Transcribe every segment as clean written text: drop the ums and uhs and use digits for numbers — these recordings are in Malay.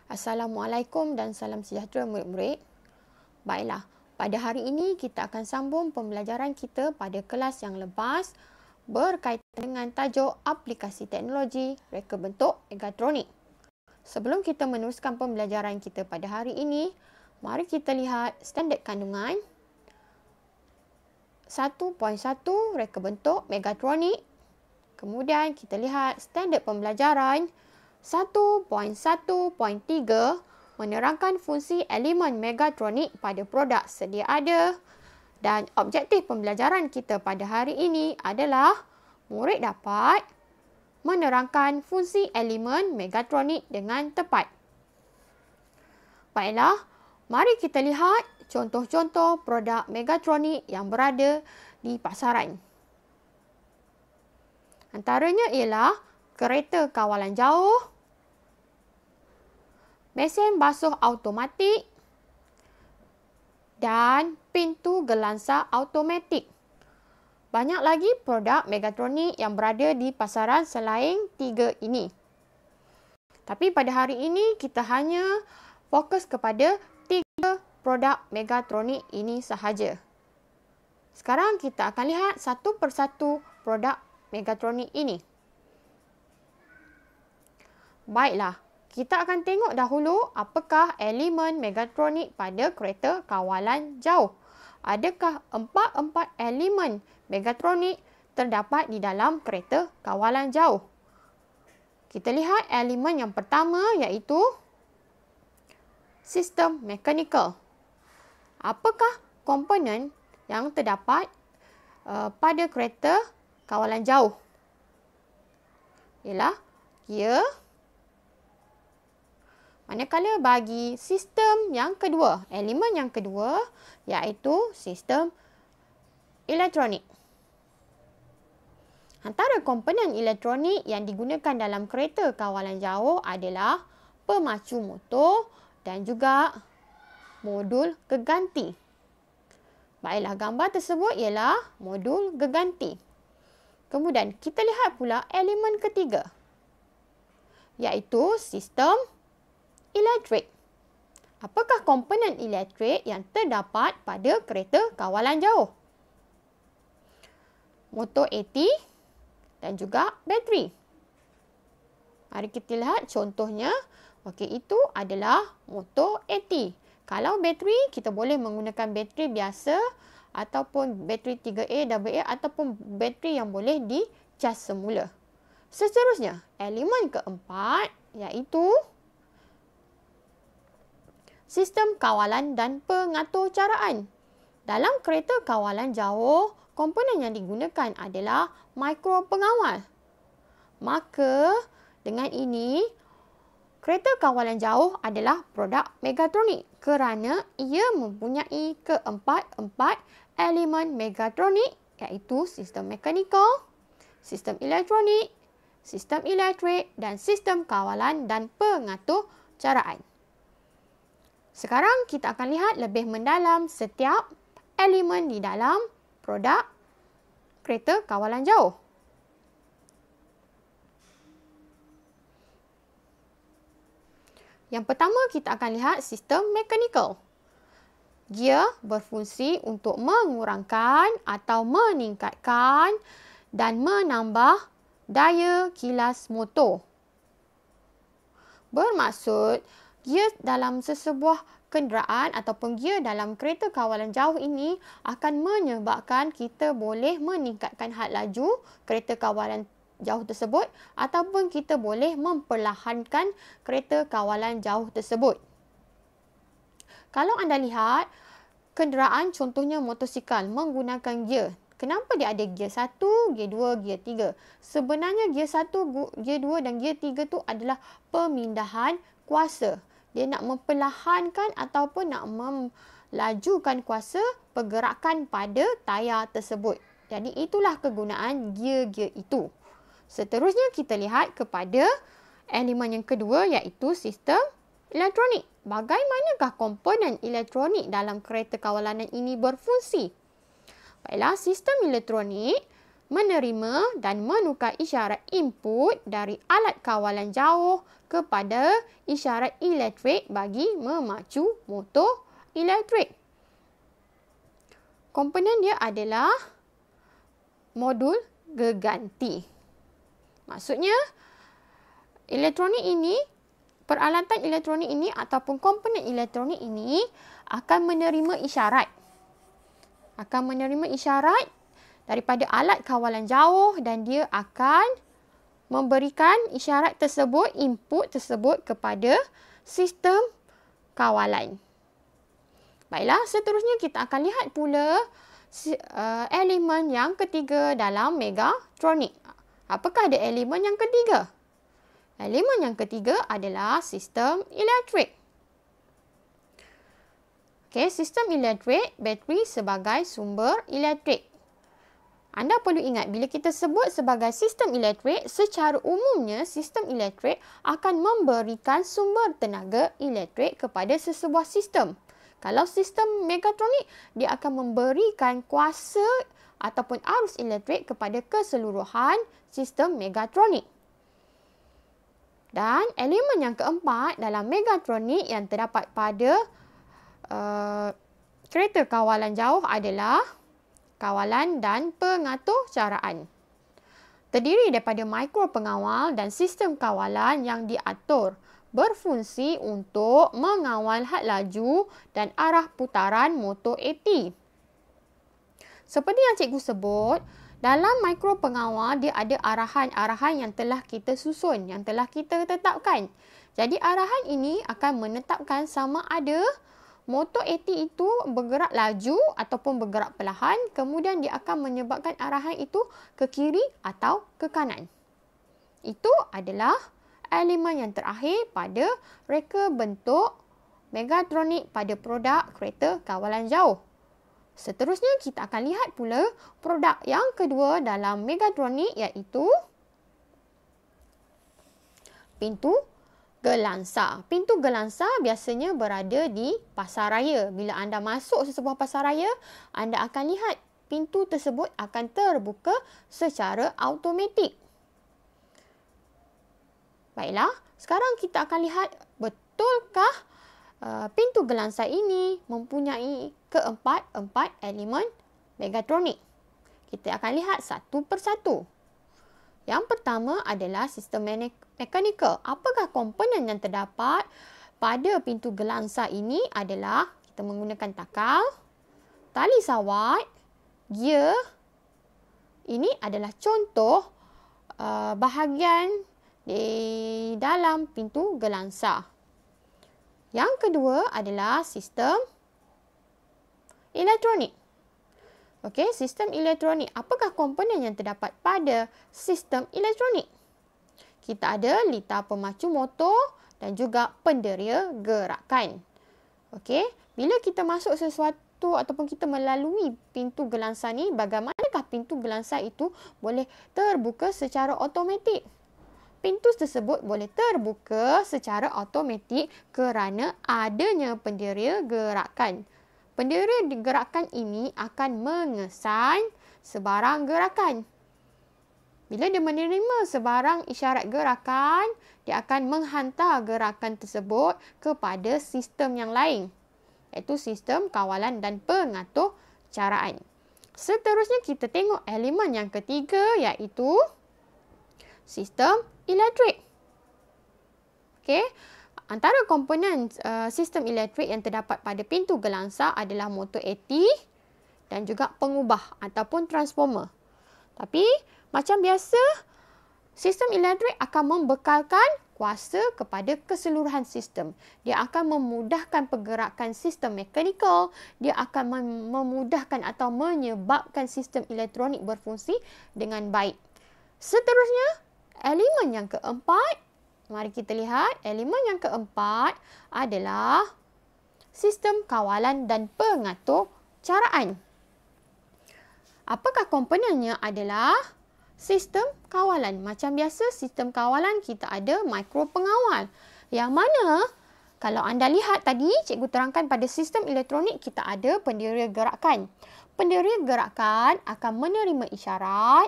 Assalamualaikum dan salam sejahtera murid-murid. Baiklah, pada hari ini kita akan sambung pembelajaran kita pada kelas yang lepas berkaitan dengan tajuk aplikasi teknologi reka bentuk Megatronic. Sebelum kita meneruskan pembelajaran kita pada hari ini, mari kita lihat standard kandungan 1.1 reka bentuk Megatronic. Kemudian kita lihat standard pembelajaran 1.1.3 menerangkan fungsi elemen Megatronic pada produk sedia ada. Dan objektif pembelajaran kita pada hari ini adalah murid dapat menerangkan fungsi elemen Megatronic dengan tepat. Baiklah, mari kita lihat contoh-contoh produk Megatronic yang berada di pasaran. Antaranya ialah kereta kawalan jauh, mesin basuh automatik dan pintu gelansa automatik. Banyak lagi produk Megatronic yang berada di pasaran selain tiga ini. Tapi pada hari ini kita hanya fokus kepada tiga produk Megatronic ini sahaja. Sekarang kita akan lihat satu persatu produk Megatronic ini. Baiklah, kita akan tengok dahulu apakah elemen Megatronic pada kereta kawalan jauh. Adakah empat elemen Megatronic terdapat di dalam kereta kawalan jauh? Kita lihat elemen yang pertama iaitu sistem mechanical. Apakah komponen yang terdapat pada kereta kawalan jauh? Ialah gear. Manakala bagi sistem yang kedua, elemen yang kedua iaitu sistem elektronik. Antara komponen elektronik yang digunakan dalam kereta kawalan jauh adalah pemacu motor dan juga modul geganti. Baiklah, gambar tersebut ialah modul geganti. Kemudian kita lihat pula elemen ketiga iaitu sistem elektrik. Apakah komponen elektrik yang terdapat pada kereta kawalan jauh? Motor AC dan juga bateri. Mari kita lihat contohnya. Okey, itu adalah motor AC. Kalau bateri, kita boleh menggunakan bateri biasa ataupun bateri 3A, AA ataupun bateri yang boleh dicas semula. Seterusnya, elemen keempat iaitu sistem kawalan dan pengaturcaraan. Dalam kereta kawalan jauh, komponen yang digunakan adalah mikropengawal. Maka, dengan ini, kereta kawalan jauh adalah produk Megatronic kerana ia mempunyai keempat-empat elemen Megatronic iaitu sistem mechanical, sistem elektronik, sistem elektrik dan sistem kawalan dan pengaturcaraan. Sekarang kita akan lihat lebih mendalam setiap elemen di dalam produk kereta kawalan jauh. Yang pertama kita akan lihat sistem mechanical. Gear berfungsi untuk mengurangkan atau meningkatkan dan menambah daya kilas motor. Bermaksud gear dalam sesebuah kenderaan ataupun gear dalam kereta kawalan jauh ini akan menyebabkan kita boleh meningkatkan had laju kereta kawalan jauh tersebut ataupun kita boleh memperlahankan kereta kawalan jauh tersebut. Kalau anda lihat kenderaan contohnya motosikal menggunakan gear. Kenapa dia ada gear 1, gear 2, gear 3? Sebenarnya gear 1, gear 2 dan gear 3 tu adalah pemindahan kuasa. Dia nak memperlahankan ataupun nak melajukan kuasa pergerakan pada tayar tersebut. Jadi itulah kegunaan gear-gear itu. Seterusnya kita lihat kepada elemen yang kedua iaitu sistem elektronik. Bagaimanakah komponen elektronik dalam kereta kawalan ini berfungsi? Baiklah, sistem elektronik menerima dan menukar isyarat input dari alat kawalan jauh kepada isyarat elektrik bagi memacu motor elektrik. Komponen dia adalah modul geganti. Maksudnya, peralatan elektronik ini ataupun komponen elektronik ini akan menerima isyarat. Daripada alat kawalan jauh dan dia akan memberikan isyarat tersebut, input tersebut kepada sistem kawalan. Baiklah, seterusnya kita akan lihat pula elemen yang ketiga dalam megatronik. Apakah ada elemen yang ketiga? Elemen yang ketiga adalah sistem elektrik. Okey, sistem elektrik, bateri sebagai sumber elektrik. Anda perlu ingat, bila kita sebut sebagai sistem elektrik, secara umumnya sistem elektrik akan memberikan sumber tenaga elektrik kepada sesebuah sistem. Kalau sistem megatronik, dia akan memberikan kuasa ataupun arus elektrik kepada keseluruhan sistem megatronik. Dan elemen yang keempat dalam megatronik yang terdapat pada kereta kawalan jauh adalah kawalan dan pengatur caraan. Terdiri daripada mikropengawal dan sistem kawalan yang diatur, berfungsi untuk mengawal had laju dan arah putaran motor AT. Seperti yang cikgu sebut, dalam mikropengawal dia ada arahan-arahan yang telah kita susun, yang telah kita tetapkan. Jadi arahan ini akan menetapkan sama ada motor AT itu bergerak laju ataupun bergerak perlahan, kemudian dia akan menyebabkan arahan itu ke kiri atau ke kanan. Itu adalah elemen yang terakhir pada reka bentuk megatronik pada produk kereta kawalan jauh. Seterusnya kita akan lihat pula produk yang kedua dalam megatronik, iaitu pintu gelansa. Pintu gelansa biasanya berada di pasaraya. Bila anda masuk sesebuah pasaraya, anda akan lihat pintu tersebut akan terbuka secara automatik. Baiklah, sekarang kita akan lihat betulkah pintu gelansa ini mempunyai keempat elemen megatronik. Kita akan lihat satu persatu. Yang pertama adalah sistem mekanikal. Apakah komponen yang terdapat pada pintu gelansa ini adalah kita menggunakan takal, tali sawat, gear. Ini adalah contoh bahagian di dalam pintu gelansa. Yang kedua adalah sistem elektronik. Okey, sistem elektronik. Apakah komponen yang terdapat pada sistem elektronik? Kita ada litar pemacu motor dan juga penderia gerakan. Okey, bila kita masuk sesuatu ataupun kita melalui pintu gelansa ni, bagaimanakah pintu gelansa itu boleh terbuka secara automatik? Pintu tersebut boleh terbuka secara automatik kerana adanya penderia gerakan. Penderia gerakan ini akan mengesan sebarang gerakan. Bila dia menerima sebarang isyarat gerakan, dia akan menghantar gerakan tersebut kepada sistem yang lain, iaitu sistem kawalan dan pengatur caraan. Seterusnya kita tengok elemen yang ketiga, iaitu sistem elektrik. Okey. Antara komponen sistem elektrik yang terdapat pada pintu gelansa adalah motor AT dan juga pengubah ataupun transformer. Tapi macam biasa, sistem elektrik akan membekalkan kuasa kepada keseluruhan sistem. Dia akan memudahkan pergerakan sistem mekanikal, dia akan memudahkan atau menyebabkan sistem elektronik berfungsi dengan baik. Seterusnya, elemen yang keempat, mari kita lihat. Elemen yang keempat adalah sistem kawalan dan pengatur caraan. Apakah komponennya? Adalah sistem kawalan. Macam biasa, sistem kawalan kita ada mikropengawal. Yang mana, kalau anda lihat tadi, cikgu terangkan pada sistem elektronik kita ada penderia gerakan. penderia gerakan akan menerima isyarat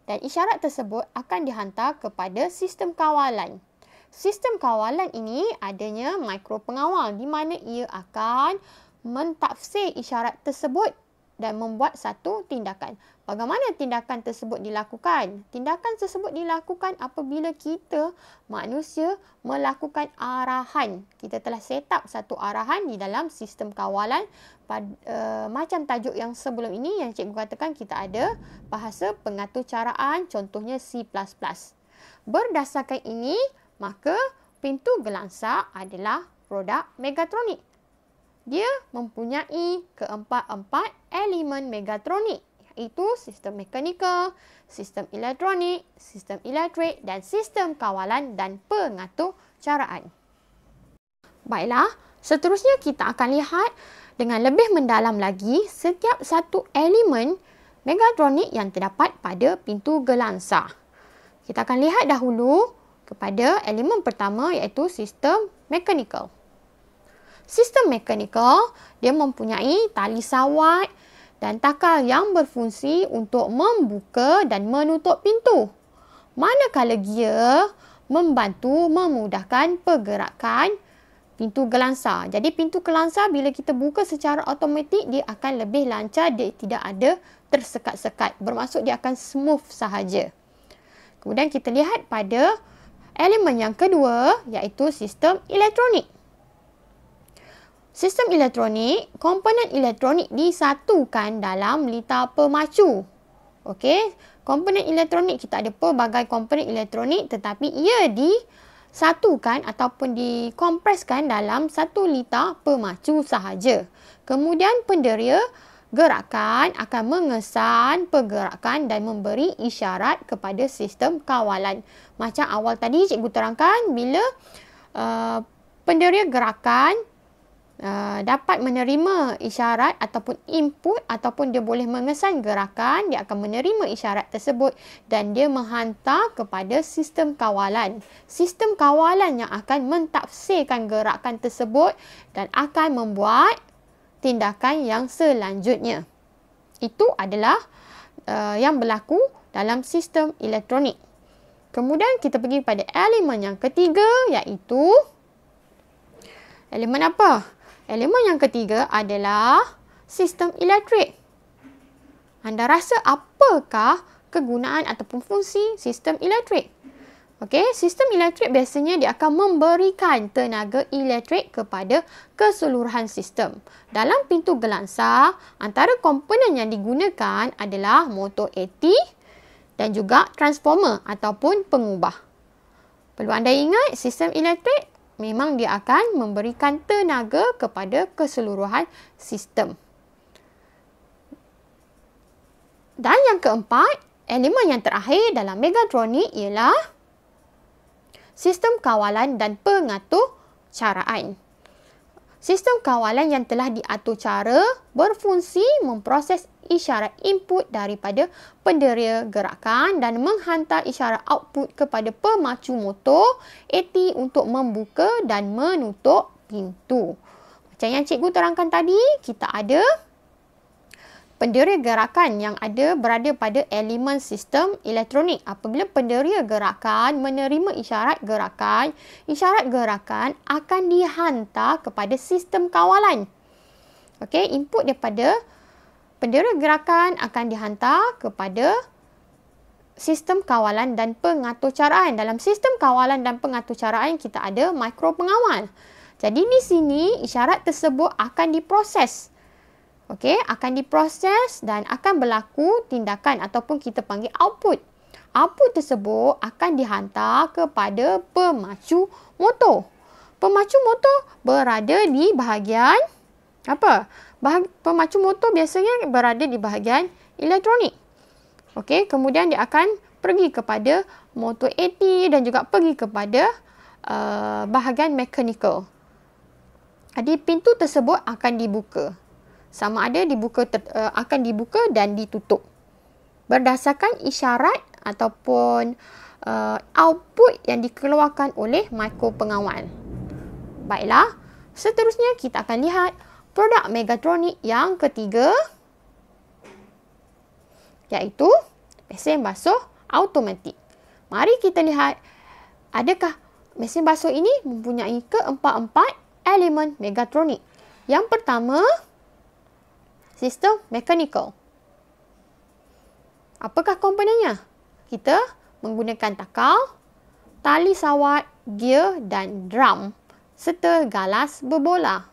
dan isyarat tersebut akan dihantar kepada sistem kawalan. Sistem kawalan ini adanya mikropengawal di mana ia akan mentafsir isyarat tersebut dan membuat satu tindakan. Bagaimana tindakan tersebut dilakukan? Tindakan tersebut dilakukan apabila kita manusia melakukan arahan. Kita telah set up satu arahan di dalam sistem kawalan. Macam tajuk yang sebelum ini yang cikgu katakan kita ada bahasa pengatur caraan, contohnya C++. Berdasarkan ini, maka pintu gelangsa adalah produk Megatronic. Dia mempunyai keempat-empat elemen Megatronic, iaitu sistem mekanikal, sistem elektronik, sistem elektrik dan sistem kawalan dan pengatur caraan. Baiklah, seterusnya kita akan lihat dengan lebih mendalam lagi setiap satu elemen Megatronic yang terdapat pada pintu gelangsa. Kita akan lihat dahulu kepada elemen pertama iaitu sistem mekanikal. Sistem mekanikal, dia mempunyai tali sawat dan takal yang berfungsi untuk membuka dan menutup pintu. Manakala gear membantu memudahkan pergerakan pintu gelangsa. Jadi pintu gelangsa bila kita buka secara automatik, dia akan lebih lancar, dia tidak ada tersekat-sekat. Bermaksud dia akan smooth sahaja. Kemudian kita lihat pada elemen yang kedua iaitu sistem elektronik. Sistem elektronik, komponen elektronik disatukan dalam litar pemacu. Okey, komponen elektronik kita ada pelbagai komponen elektronik tetapi ia disatukan ataupun dikompreskan dalam satu litar pemacu sahaja. Kemudian penderia gerakan akan mengesan pergerakan dan memberi isyarat kepada sistem kawalan. Macam awal tadi cikgu terangkan bila penderia gerakan dapat menerima isyarat ataupun input ataupun dia boleh mengesan gerakan, dia akan menerima isyarat tersebut dan dia menghantar kepada sistem kawalan. Sistem kawalan yang akan mentafsirkan gerakan tersebut dan akan membuat tindakan yang selanjutnya. Itu adalah yang berlaku dalam sistem elektronik. Kemudian kita pergi pada elemen yang ketiga iaitu elemen apa? Elemen yang ketiga adalah sistem elektrik. Anda rasa apakah kegunaan ataupun fungsi sistem elektrik? Okey, sistem elektrik biasanya dia akan memberikan tenaga elektrik kepada keseluruhan sistem. Dalam pintu gelangsa, antara komponen yang digunakan adalah motor AT dan juga transformer ataupun pengubah. Perlu anda ingat, sistem elektrik memang dia akan memberikan tenaga kepada keseluruhan sistem. Dan yang keempat, elemen yang terakhir dalam Megatronic ialah sistem kawalan dan pengatur caraan. Sistem kawalan yang telah diatur cara berfungsi memproses isyarat input daripada penderia gerakan dan menghantar isyarat output kepada pemacu motor AT untuk membuka dan menutup pintu. Macam yang cikgu terangkan tadi, kita ada penderia gerakan yang berada pada elemen sistem elektronik. Apabila penderia gerakan menerima isyarat gerakan akan dihantar kepada sistem kawalan. Okey, input daripada penderia gerakan akan dihantar kepada sistem kawalan dan pengatur caraan. Dalam sistem kawalan dan pengatur caraan kita ada mikropengawal. Jadi di sini isyarat tersebut akan diproses. Okey, akan diproses dan akan berlaku tindakan ataupun kita panggil output. Output tersebut akan dihantar kepada pemacu motor. Pemacu motor berada di bahagian apa? Pemacu motor biasanya berada di bahagian elektronik. Okey, kemudian dia akan pergi kepada motor AT dan juga pergi kepada bahagian mechanical. Jadi pintu tersebut akan dibuka. Sama ada akan dibuka dan ditutup berdasarkan isyarat ataupun output yang dikeluarkan oleh mikropengawal. Baiklah, seterusnya kita akan lihat produk Megatronic yang ketiga iaitu mesin basuh automatik. Mari kita lihat adakah mesin basuh ini mempunyai keempat-empat elemen megatronik. Yang pertama, sistem mechanical. Apakah komponennya? Kita menggunakan takal, tali sawat, gear dan drum serta galas berbola.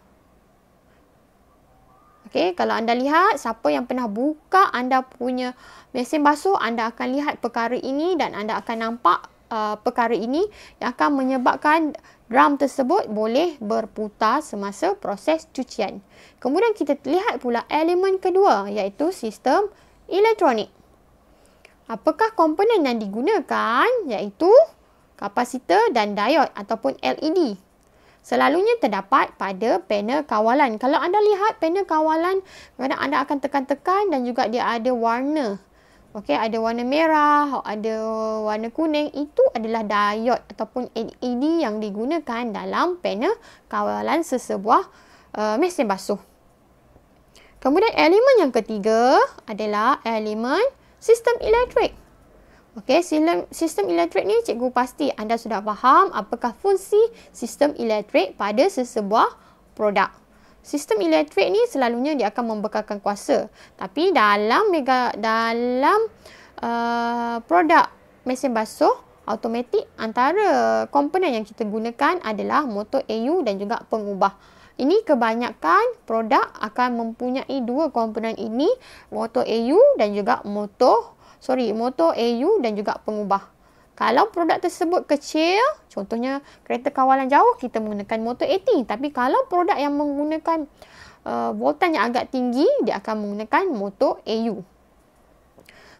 Okey, kalau anda lihat, siapa yang pernah buka anda punya mesin basuh, anda akan lihat perkara ini dan anda akan nampak perkara ini yang akan menyebabkan drum tersebut boleh berputar semasa proses cucian. Kemudian kita lihat pula elemen kedua, iaitu sistem elektronik. Apakah komponen yang digunakan? Iaitu kapasitor dan diod ataupun LED. Selalunya terdapat pada panel kawalan. Kalau anda lihat panel kawalan, kadang anda akan tekan-tekan dan juga dia ada warna. Okey, ada warna merah, ada warna kuning. Itu adalah diod ataupun LED yang digunakan dalam panel kawalan sesebuah mesin basuh. Kemudian elemen yang ketiga adalah elemen sistem elektrik. Okey, sistem elektrik ni cikgu pasti anda sudah faham apakah fungsi sistem elektrik pada sesebuah produk. Sistem elektrik ni selalunya dia akan membekalkan kuasa. Tapi dalam produk mesin basuh automatik, antara komponen yang kita gunakan adalah motor AU dan juga pengubah. Ini kebanyakan produk akan mempunyai dua komponen ini, motor AU dan juga motor AU dan juga pengubah. Kalau produk tersebut kecil, contohnya kereta kawalan jauh, kita menggunakan motor AT. Tapi kalau produk yang menggunakan voltan yang agak tinggi, dia akan menggunakan motor AU.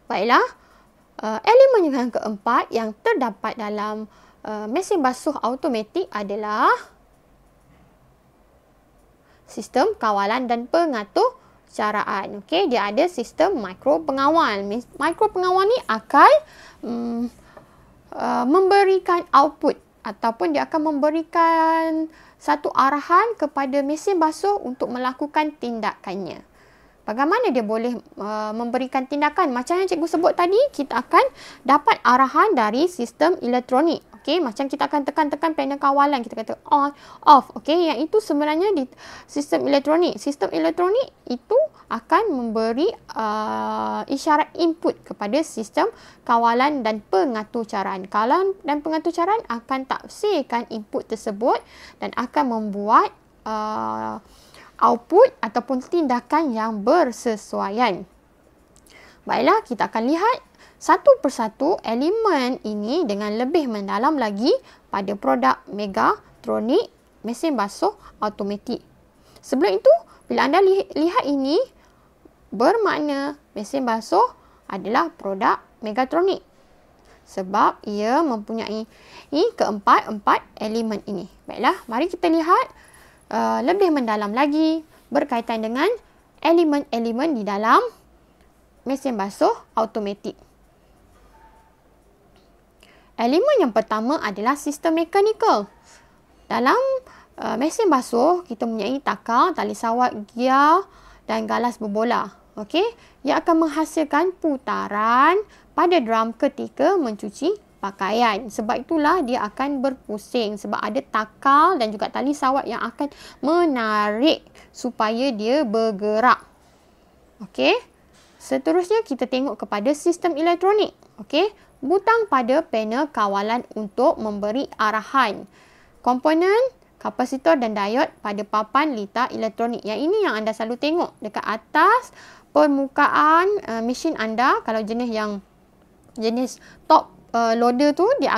Baiklah, elemen yang keempat yang terdapat dalam mesin basuh automatik adalah sistem kawalan dan pengatur caraan. Okey, dia ada sistem mikro pengawal. Mikro pengawal ni akan memberikan output ataupun dia akan memberikan satu arahan kepada mesin basuh untuk melakukan tindakannya. Bagaimana dia boleh memberikan tindakan? Macam yang cikgu sebut tadi, kita akan dapat arahan dari sistem elektronik. Okey, macam kita akan tekan-tekan panel kawalan, kita kata on, off. Okey, yang itu sebenarnya di sistem elektronik. Sistem elektronik itu akan memberi isyarat input kepada sistem kawalan dan pengaturcaraan. Kawalan dan pengaturcaraan akan tafsirkan input tersebut dan akan membuat output ataupun tindakan yang bersesuaian. Baiklah, kita akan lihat satu persatu elemen ini dengan lebih mendalam lagi pada produk megatronik mesin basuh automatik. Sebelum itu, bila anda lihat ini, bermakna mesin basuh adalah produk megatronik. Sebab ia mempunyai keempat-empat elemen ini. Baiklah, mari kita lihat lebih mendalam lagi berkaitan dengan elemen-elemen di dalam mesin basuh automatik. Elemen yang pertama adalah sistem mechanical. Dalam mesin basuh, kita mempunyai takal, tali sawat, gear dan galas berbola. Okey, ia akan menghasilkan putaran pada drum ketika mencuci pakaian. Sebab itulah dia akan berpusing sebab ada takal dan juga tali sawat yang akan menarik supaya dia bergerak. Okey. Seterusnya kita tengok kepada sistem elektronik. Okey, butang pada panel kawalan untuk memberi arahan. Komponen, kapasitor dan diod pada papan litar elektronik. Yang ini yang anda selalu tengok dekat atas permukaan mesin anda. Kalau jenis top loader tu, dia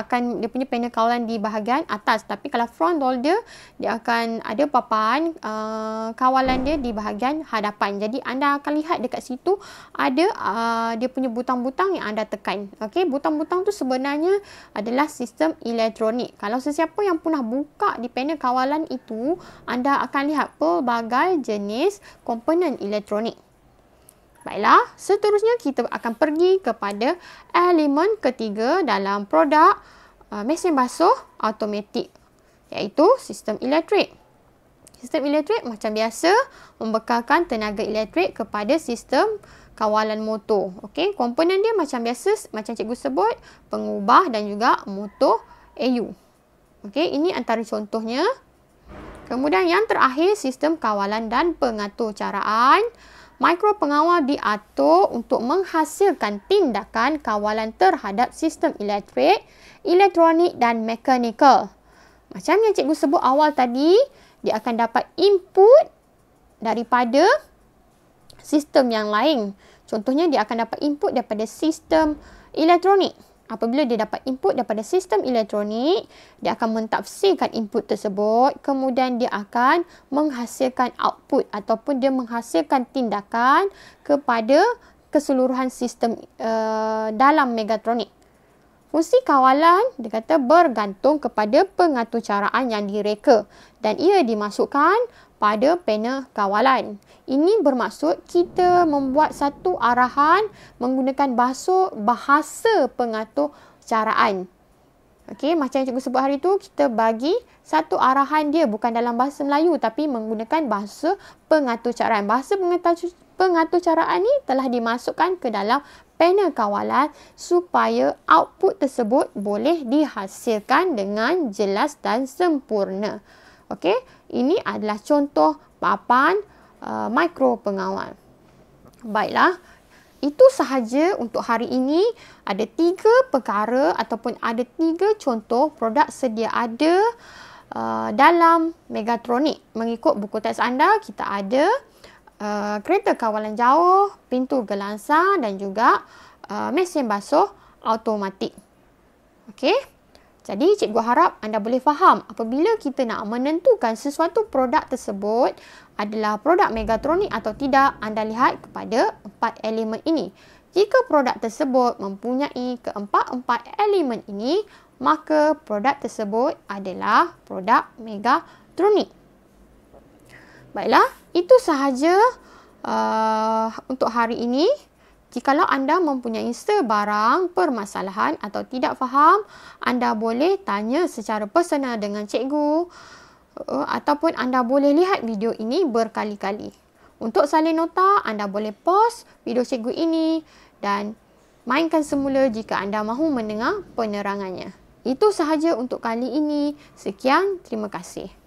punya panel kawalan di bahagian atas. Tapi kalau front loader, dia akan ada papan kawalan dia di bahagian hadapan. Jadi anda akan lihat dekat situ ada dia punya butang-butang yang anda tekan. Okey, butang-butang tu sebenarnya adalah sistem elektronik. Kalau sesiapa yang pernah buka di panel kawalan itu, anda akan lihat pelbagai jenis komponen elektronik. Baiklah, seterusnya kita akan pergi kepada elemen ketiga dalam produk mesin basuh automatik, iaitu sistem elektrik. Sistem elektrik macam biasa membekalkan tenaga elektrik kepada sistem kawalan motor. Okey, komponen dia macam biasa, macam cikgu sebut, pengubah dan juga motor AU. Okey, ini antara contohnya. Kemudian yang terakhir, sistem kawalan dan pengaturcaraan. Mikropengawal diatur untuk menghasilkan tindakan kawalan terhadap sistem elektrik, elektronik dan mekanikal. Macam yang cikgu sebut awal tadi, dia akan dapat input daripada sistem yang lain. Contohnya, dia akan dapat input daripada sistem elektronik. Apabila dia dapat input daripada sistem elektronik, dia akan mentafsirkan input tersebut. Kemudian dia akan menghasilkan output ataupun dia menghasilkan tindakan kepada keseluruhan sistem dalam megatronik. Fungsi kawalan, dia kata, bergantung kepada pengaturcaraan yang direka dan ia dimasukkan pada panel kawalan. Ini bermaksud kita membuat satu arahan menggunakan bahasa pengaturcaraan. Okey, macam cikgu sebut hari tu, kita bagi satu arahan dia bukan dalam bahasa Melayu tapi menggunakan bahasa pengaturcaraan. Bahasa pengaturcaraan ni telah dimasukkan ke dalam panel kawalan supaya output tersebut boleh dihasilkan dengan jelas dan sempurna. Okey, ini adalah contoh papan mikropengawal. Baiklah, itu sahaja untuk hari ini. Ada 3 perkara ataupun ada 3 contoh produk sedia ada dalam megatronik. Mengikut buku teks anda, kita ada kereta kawalan jauh, pintu gelangsa dan juga mesin basuh automatik. Okey. Jadi, cikgu harap anda boleh faham apabila kita nak menentukan sesuatu produk tersebut adalah produk megatronik atau tidak, anda lihat kepada 4 elemen ini. Jika produk tersebut mempunyai keempat-empat elemen ini, maka produk tersebut adalah produk megatronik. Baiklah, itu sahaja untuk hari ini. Jikalau anda mempunyai sebarang permasalahan atau tidak faham, anda boleh tanya secara personal dengan cikgu ataupun anda boleh lihat video ini berkali-kali. Untuk salin nota, anda boleh pause video cikgu ini dan mainkan semula jika anda mahu mendengar penerangannya. Itu sahaja untuk kali ini. Sekian, terima kasih.